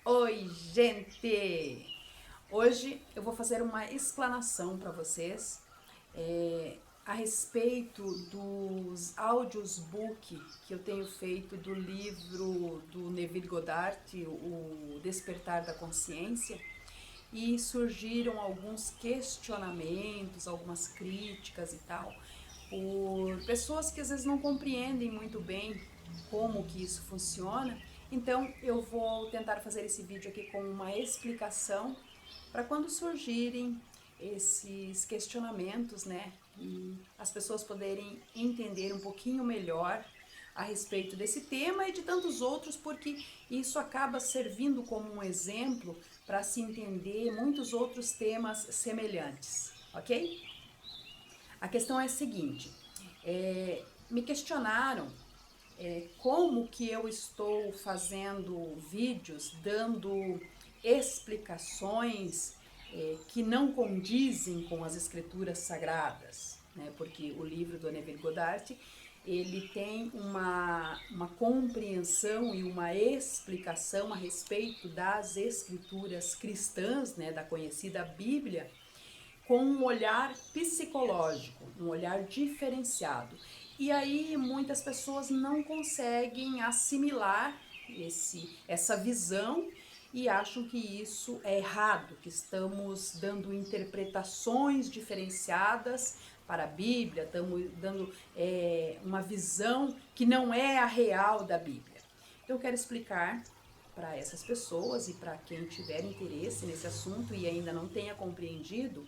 Oi, gente! Hoje eu vou fazer uma explanação para vocês a respeito dos áudios book que eu tenho feito do livro do Neville Goddard, O Despertar da Consciência, e surgiram alguns questionamentos, algumas críticas e tal, por pessoas que às vezes não compreendem muito bem como que isso funciona. Então eu vou tentar fazer esse vídeo aqui com uma explicação para quando surgirem esses questionamentos, né, e as pessoas poderem entender um pouquinho melhor a respeito desse tema e de tantos outros, porque isso acaba servindo como um exemplo para se entender muitos outros temas semelhantes, ok? A questão é a seguinte, me questionaram como que eu estou fazendo vídeos dando explicações que não condizem com as escrituras sagradas, né? Porque o livro do Neville Goddard ele tem uma compreensão e uma explicação a respeito das escrituras cristãs, né, da conhecida Bíblia, com um olhar psicológico, um olhar diferenciado. E aí muitas pessoas não conseguem assimilar essa visão e acham que isso é errado, que estamos dando interpretações diferenciadas para a Bíblia, estamos dando uma visão que não é a real da Bíblia. Eu quero explicar para essas pessoas e para quem tiver interesse nesse assunto e ainda não tenha compreendido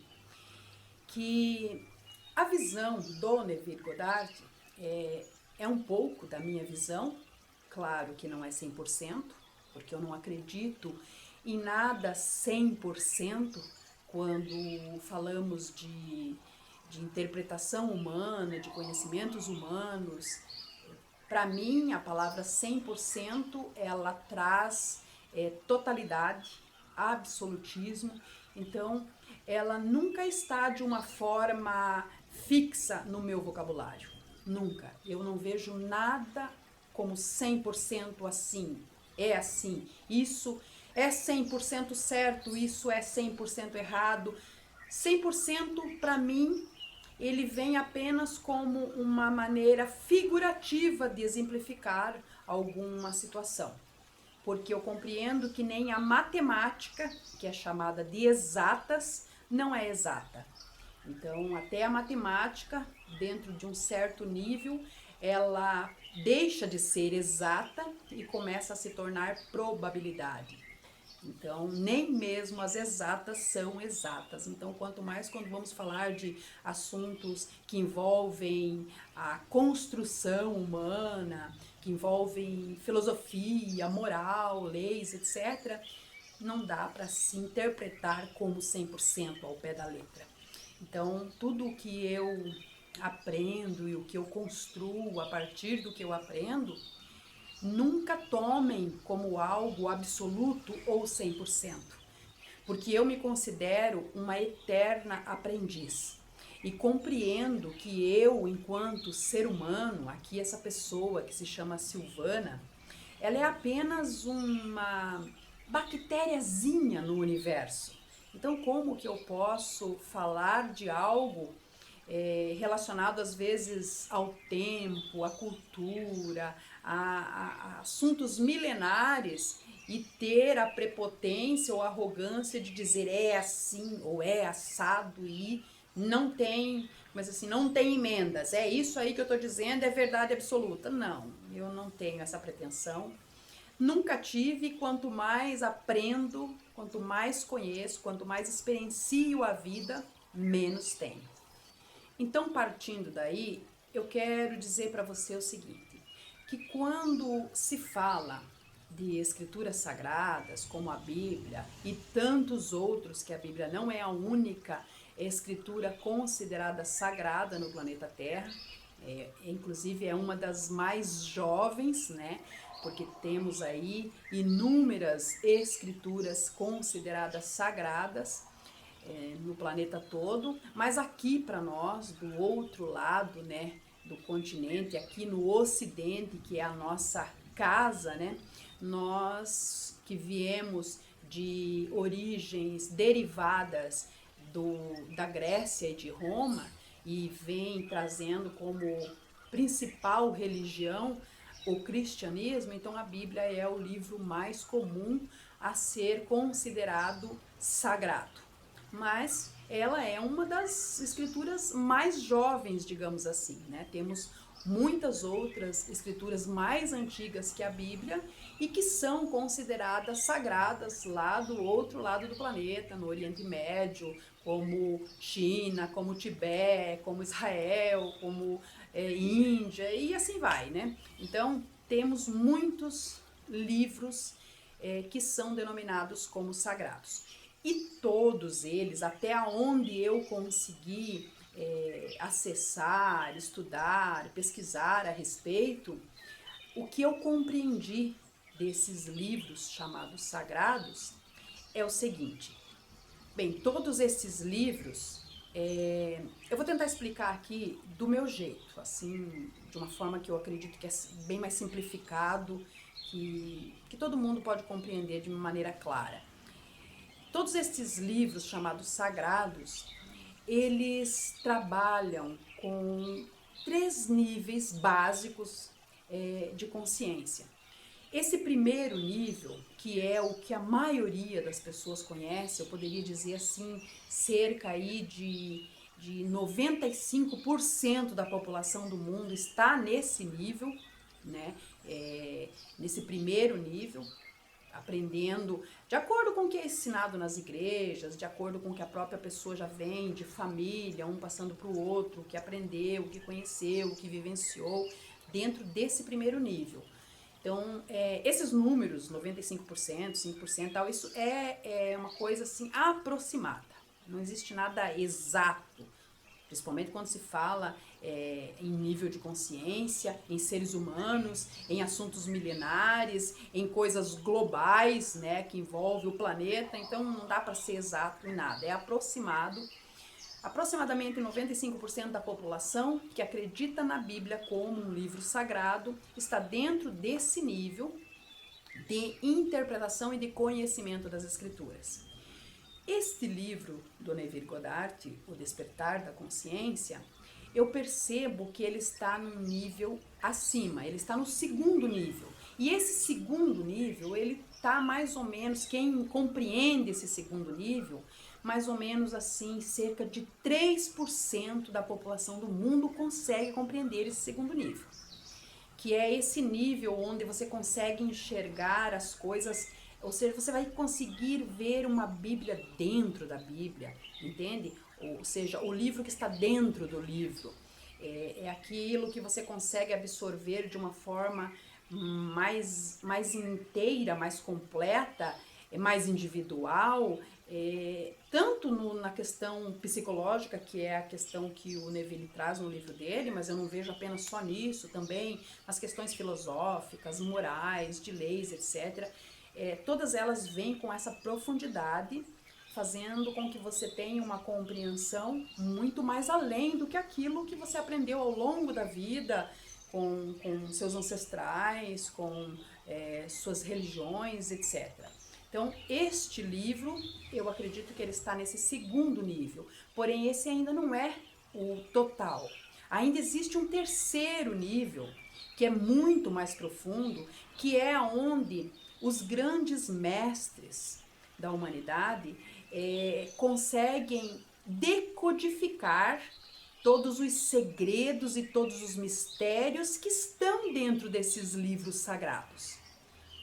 que a visão do Neville Goddard é um pouco da minha visão, claro que não é 100%, porque eu não acredito em nada 100% quando falamos de interpretação humana, de conhecimentos humanos. Para mim, a palavra 100% ela traz totalidade, absolutismo, então ela nunca está de uma forma fixa no meu vocabulário, nunca. Eu não vejo nada como 100% assim, é assim, isso é 100% certo, isso é 100% errado. 100% para mim ele vem apenas como uma maneira figurativa de exemplificar alguma situação. Porque eu compreendo que nem a matemática, que é chamada de exatas, não é exata. Então, até a matemática, dentro de um certo nível, ela deixa de ser exata e começa a se tornar probabilidade. Então, nem mesmo as exatas são exatas. Então, quanto mais quando vamos falar de assuntos que envolvem a construção humana, que envolvem filosofia, moral, leis, etc., não dá para se interpretar como 100% ao pé da letra. Então, tudo o que eu aprendo e o que eu construo a partir do que eu aprendo, nunca tomem como algo absoluto ou 100%, porque eu me considero uma eterna aprendiz e compreendo que eu, enquanto ser humano, aqui essa pessoa que se chama Silvana, ela é apenas uma bactériazinha no universo. Então, como que eu posso falar de algo relacionado às vezes ao tempo, à cultura, a assuntos milenares e ter a prepotência ou a arrogância de dizer é assim ou é assado e não tem, mas assim, não tem emendas, é isso aí que eu estou dizendo, é verdade absoluta. Não, eu não tenho essa pretensão. Nunca tive, quanto mais aprendo, quanto mais conheço, quanto mais experiencio a vida, menos tenho. Então, partindo daí, eu quero dizer para você o seguinte, que quando se fala de escrituras sagradas, como a Bíblia e tantos outros, que a Bíblia não é a única escritura considerada sagrada no planeta Terra, inclusive é uma das mais jovens, né? Porque temos aí inúmeras escrituras consideradas sagradas no planeta todo, mas aqui para nós, do outro lado, né, do continente, aqui no Ocidente, que é a nossa casa, né? Nós que viemos de origens derivadas da Grécia e de Roma e vem trazendo como principal religião o cristianismo, então a Bíblia é o livro mais comum a ser considerado sagrado. Mas ela é uma das escrituras mais jovens, digamos assim, né? Temos muitas outras escrituras mais antigas que a Bíblia e que são consideradas sagradas lá do outro lado do planeta, no Oriente Médio, como China, como Tibete, como Israel, como Índia e assim vai, né? Então temos muitos livros que são denominados como sagrados. E todos eles, até onde eu consegui acessar, estudar, pesquisar a respeito, o que eu compreendi desses livros chamados sagrados é o seguinte. Bem, todos esses livros, eu vou tentar explicar aqui do meu jeito, assim, de uma forma que eu acredito que é bem mais simplificado, que todo mundo pode compreender de uma maneira clara. Todos esses livros chamados sagrados, eles trabalham com 3 níveis básicos de consciência. Esse primeiro nível, que é o que a maioria das pessoas conhece, eu poderia dizer assim, cerca aí de 95% da população do mundo está nesse nível, né? Nesse primeiro nível, aprendendo de acordo com o que é ensinado nas igrejas, de acordo com o que a própria pessoa já vem de família, um passando para o outro, o que aprendeu, o que conheceu, o que vivenciou, dentro desse primeiro nível. Então, esses números, 95%, 5%, tal, isso é uma coisa assim aproximada. Não existe nada exato, principalmente quando se fala em nível de consciência, em seres humanos, em assuntos milenares, em coisas globais, né, que envolvem o planeta. Então, não dá para ser exato em nada, é aproximado. Aproximadamente 95% da população que acredita na Bíblia como um livro sagrado está dentro desse nível de interpretação e de conhecimento das Escrituras. Este livro do Neville Goddard, O Despertar da Consciência, eu percebo que ele está num nível acima, ele está no segundo nível. E esse segundo nível, ele está mais ou menos, quem compreende esse segundo nível, mais ou menos assim, cerca de 3% da população do mundo consegue compreender esse segundo nível. Que é esse nível onde você consegue enxergar as coisas, ou seja, você vai conseguir ver uma Bíblia dentro da Bíblia, entende? Ou seja, o livro que está dentro do livro. É aquilo que você consegue absorver de uma forma mais inteira, mais completa, mais individual, tanto na questão psicológica, que é a questão que o Neville traz no livro dele, mas eu não vejo apenas só nisso, também nas questões filosóficas, morais, de leis, etc. Todas elas vêm com essa profundidade, fazendo com que você tenha uma compreensão muito mais além do que aquilo que você aprendeu ao longo da vida, com seus ancestrais, com suas religiões, etc. Então, este livro, eu acredito que ele está nesse segundo nível, porém esse ainda não é o total. Ainda existe um terceiro nível, que é muito mais profundo, que é onde os grandes mestres da humanidade conseguem decodificar todos os segredos e todos os mistérios que estão dentro desses livros sagrados.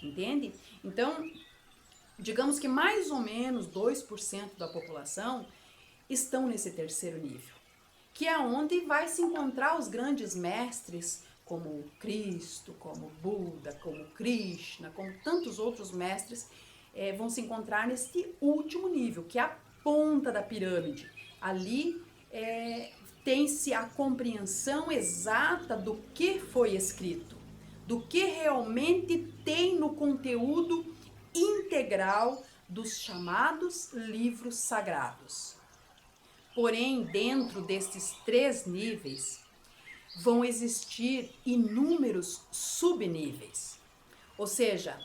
Entende? Então, digamos que mais ou menos 2% da população estão nesse terceiro nível, que é onde vai se encontrar os grandes mestres, como Cristo, como Buda, como Krishna, como tantos outros mestres, vão se encontrar neste último nível, que é a ponta da pirâmide. Ali tem-se a compreensão exata do que foi escrito, do que realmente tem no conteúdo integral dos chamados livros sagrados. Porém, dentro destes 3 níveis, vão existir inúmeros subníveis. Ou seja,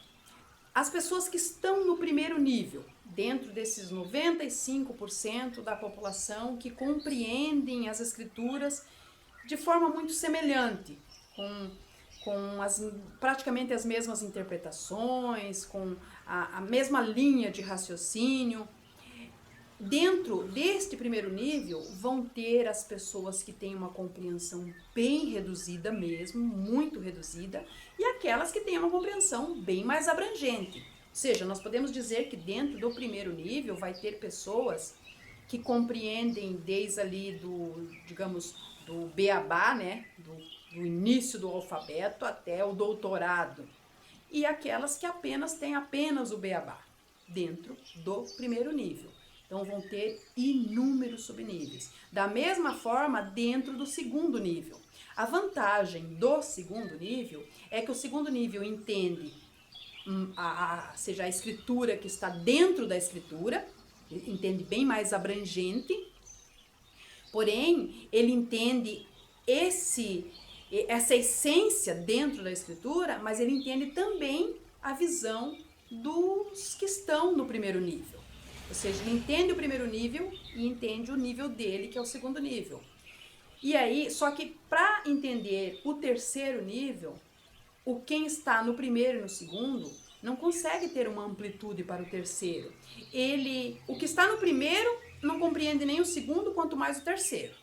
as pessoas que estão no primeiro nível, dentro desses 95% da população que compreendem as escrituras de forma muito semelhante, praticamente as mesmas interpretações, com a mesma linha de raciocínio. Dentro deste primeiro nível vão ter as pessoas que têm uma compreensão bem reduzida mesmo, muito reduzida, e aquelas que têm uma compreensão bem mais abrangente. Ou seja, nós podemos dizer que dentro do primeiro nível vai ter pessoas que compreendem desde ali do beabá, né, do início do alfabeto até o doutorado, e aquelas que apenas têm o beabá dentro do primeiro nível. Então vão ter inúmeros subníveis. Da mesma forma, dentro do segundo nível. A vantagem do segundo nível é que o segundo nível entende seja a escritura que está dentro da escritura, entende bem mais abrangente, porém ele entende essa essência dentro da escritura, mas ele entende também a visão dos que estão no primeiro nível. Ou seja, ele entende o primeiro nível e entende o nível dele, que é o segundo nível. E aí, só que para entender o terceiro nível, quem está no primeiro e no segundo não consegue ter uma amplitude para o terceiro. O que está no primeiro não compreende nem o segundo, quanto mais o terceiro.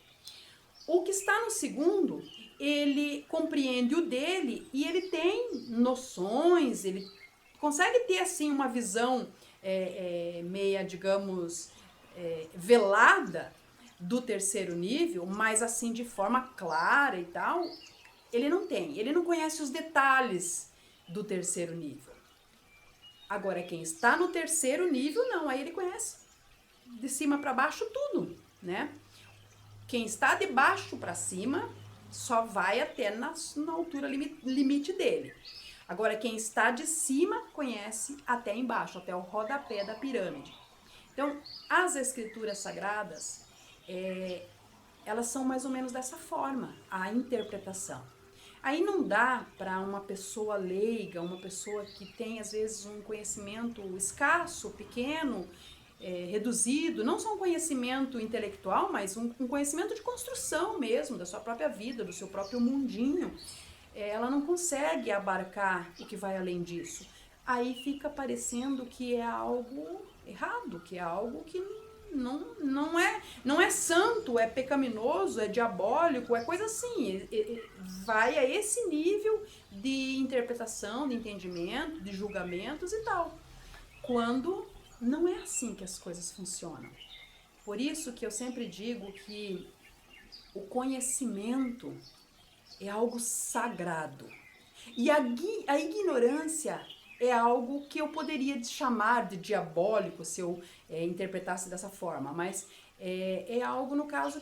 O que está no segundo, ele compreende o dele e ele tem noções, ele consegue ter assim uma visão meia, digamos, velada do terceiro nível, mas assim de forma clara e tal, ele não conhece os detalhes do terceiro nível. Agora, quem está no terceiro nível, não, aí ele conhece de cima para baixo tudo, né? Quem está de baixo para cima só vai até na altura limite dele. Agora, quem está de cima conhece até embaixo, até o rodapé da pirâmide. Então, as escrituras sagradas, elas são mais ou menos dessa forma, a interpretação. Aí não dá para uma pessoa leiga, uma pessoa que tem, às vezes, um conhecimento escasso, pequeno, reduzido, não só um conhecimento intelectual, mas um conhecimento de construção mesmo, da sua própria vida, do seu próprio mundinho. Ela não consegue abarcar o que vai além disso. Aí fica parecendo que é algo errado, que é algo que não é santo, é pecaminoso, é diabólico, é coisa assim. Vai a esse nível de interpretação, de entendimento, de julgamentos e tal. Quando não é assim que as coisas funcionam. Por isso que eu sempre digo que o conhecimento é algo sagrado. E a ignorância é algo que eu poderia chamar de diabólico se eu interpretasse dessa forma, mas é algo, no caso,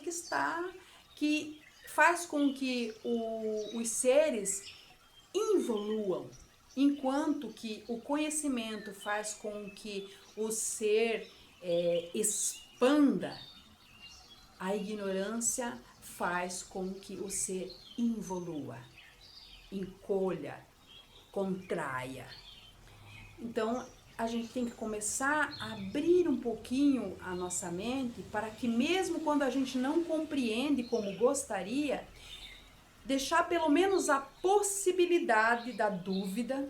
que faz com que os seres evoluam, enquanto que o conhecimento faz com que o ser expanda, a ignorância faz com que o ser involua, encolha, contraia. Então, a gente tem que começar a abrir um pouquinho a nossa mente para que, mesmo quando a gente não compreende como gostaria, deixar pelo menos a possibilidade da dúvida,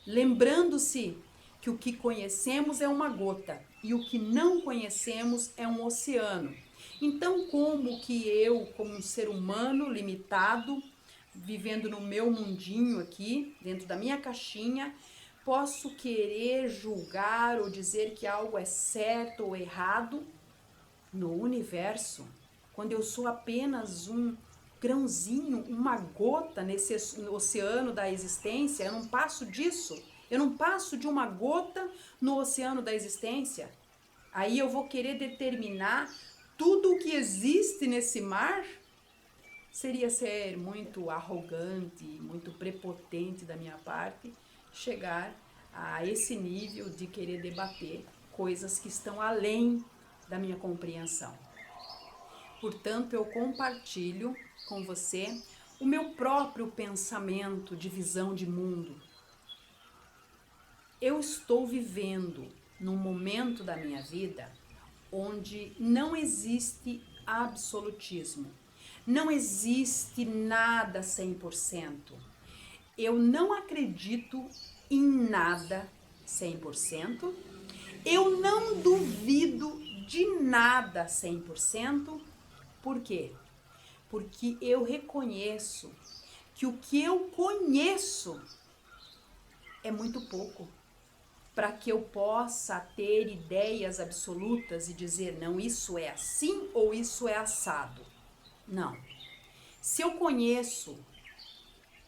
lembrando-se que o que conhecemos é uma gota e o que não conhecemos é um oceano. Então, como que eu, como um ser humano limitado, vivendo no meu mundinho aqui, dentro da minha caixinha, posso querer julgar ou dizer que algo é certo ou errado no universo, quando eu sou apenas um grãozinho, uma gota nesse oceano da existência? Eu não passo disso, eu não passo de uma gota no oceano da existência. Aí eu vou querer determinar tudo o que existe nesse mar? Seria ser muito arrogante, muito prepotente da minha parte chegar a esse nível de querer debater coisas que estão além da minha compreensão. Portanto, eu compartilho com você o meu próprio pensamento de visão de mundo. Eu estou vivendo num momento da minha vida onde não existe absolutismo, não existe nada 100%. Eu não acredito em nada 100%, eu não duvido de nada 100%. Por quê? Porque eu reconheço que o que eu conheço é muito pouco para que eu possa ter ideias absolutas e dizer, não, isso é assim ou isso é assado. Não. Se eu conheço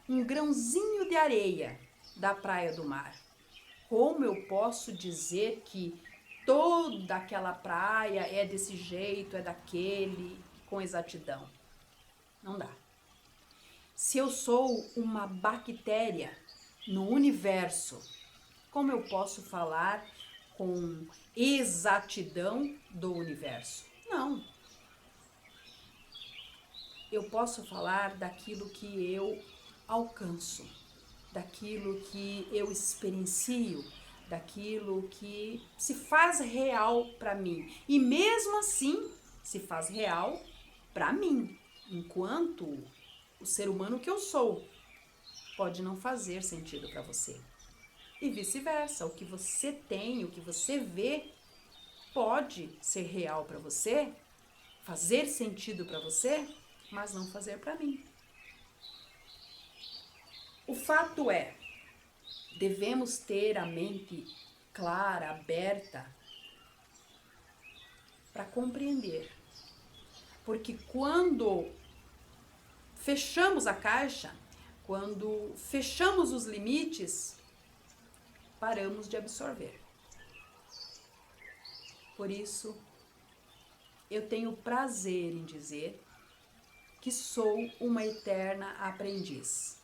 um grãozinho de areia da praia do mar, como eu posso dizer que toda aquela praia é desse jeito, é daquele, com exatidão? Não dá. Se eu sou uma bactéria no universo, como eu posso falar com exatidão do universo? Não. Eu posso falar daquilo que eu alcanço, daquilo que eu experiencio, daquilo que se faz real para mim. E mesmo assim, se faz real para mim, enquanto o ser humano que eu sou. Pode não fazer sentido para você. E vice-versa, o que você tem, o que você vê, pode ser real para você, fazer sentido para você, mas não fazer para mim. O fato é, devemos ter a mente clara, aberta, para compreender. Porque quando fechamos a caixa, quando fechamos os limites, paramos de absorver. Por isso, eu tenho prazer em dizer que sou uma eterna aprendiz.